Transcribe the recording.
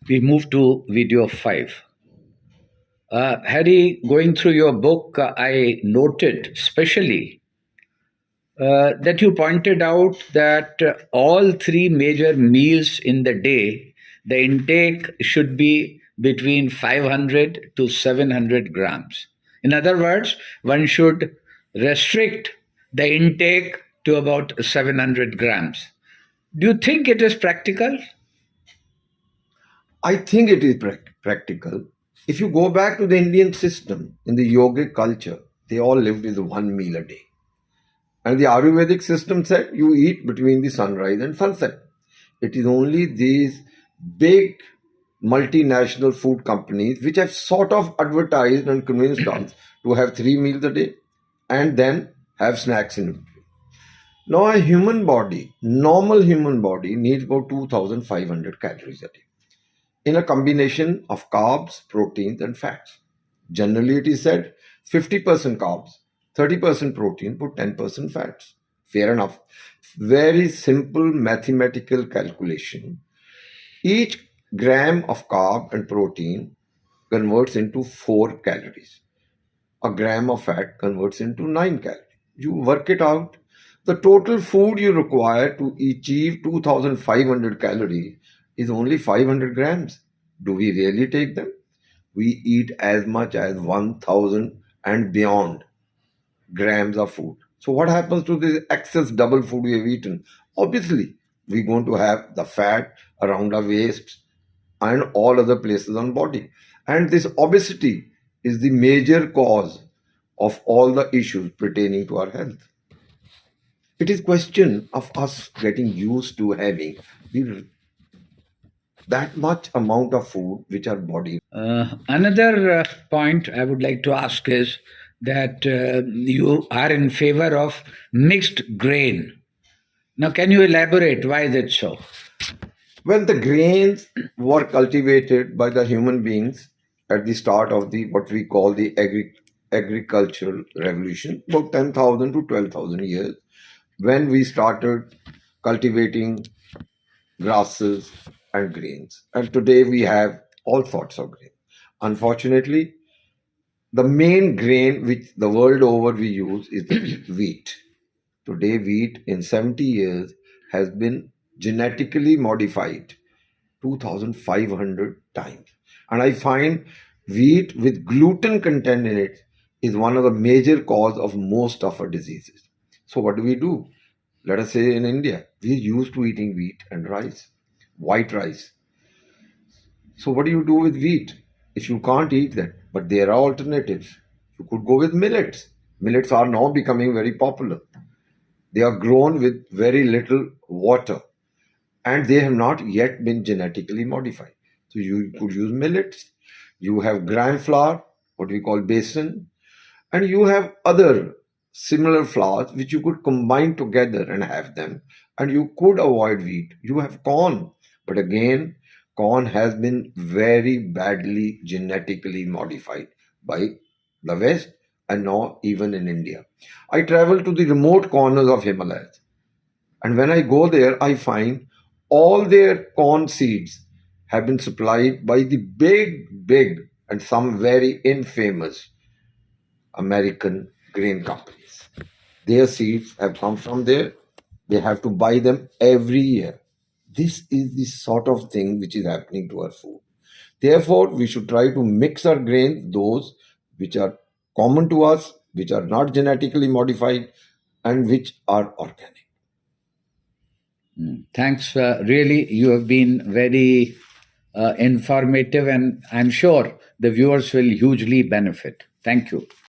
We move to video 5. Harry, going through your book, I noted especially that you pointed out that all three major meals in the day, the intake should be between 500 to 700 grams. In other words, one should restrict the intake to about 700 grams. Do you think it is practical? I think it is practical. If you go back to the Indian system, in the yogic culture, they all lived with one meal a day. And the Ayurvedic system said you eat between the sunrise and sunset. It is only these big multinational food companies which have sort of advertised and convinced us to have 3 meals a day and then have snacks in between. Now, a human body, normal human body, needs about 2,500 calories a day in a combination of carbs, proteins, and fats. Generally, it is said 50% carbs, 30% protein, but 10% fats. Fair enough. Very simple mathematical calculation. Each gram of carb and protein converts into 4 calories. A gram of fat converts into 9 calories. You work it out. The total food you require to achieve 2,500 calories is only 500 grams. Do we really take them? We eat as much as 1,000 and beyond grams of food. So what happens to this excess double food we have eaten? Obviously, we're going to have the fat around our waist and all other places on body. And this obesity is the major cause of all the issues pertaining to our health. It is question of us getting used to having that much amount of food which our body. Another point I would like to ask is that you are in favor of mixed grain. Now, can you elaborate why is it so? When the grains were cultivated by the human beings at the start of the what we call the agricultural revolution, about 10,000 to 12,000 years, when we started cultivating grasses and grains. And today we have all sorts of grain. Unfortunately, the main grain which the world over we use is the wheat. Today, wheat in 70 years has been genetically modified 2,500 times. And I find wheat with gluten content in it is one of the major cause of most of our diseases. So what do? Let us say in India, we are used to eating wheat and rice, white rice. So what do you do with wheat if you can't eat that? But there are alternatives. You could go with millets. Millets are now becoming very popular. They are grown with very little water and they have not yet been genetically modified. So you could use millets. You have gram flour, what we call besan, and you have other similar flours which you could combine together and have them. And you could avoid wheat. You have corn, but again, corn has been very badly genetically modified by the West and now even in India. I travel to the remote corners of Himalayas, and when I go there, I find all their corn seeds have been supplied by the big, and some very infamous American grain companies. Their seeds have come from there. They have to buy them every year. This is the sort of thing which is happening to our food. Therefore, we should try to mix our grains, those which are common to us, which are not genetically modified, and which are organic. Thanks. Really, you have been very informative, and I'm sure the viewers will hugely benefit. Thank you.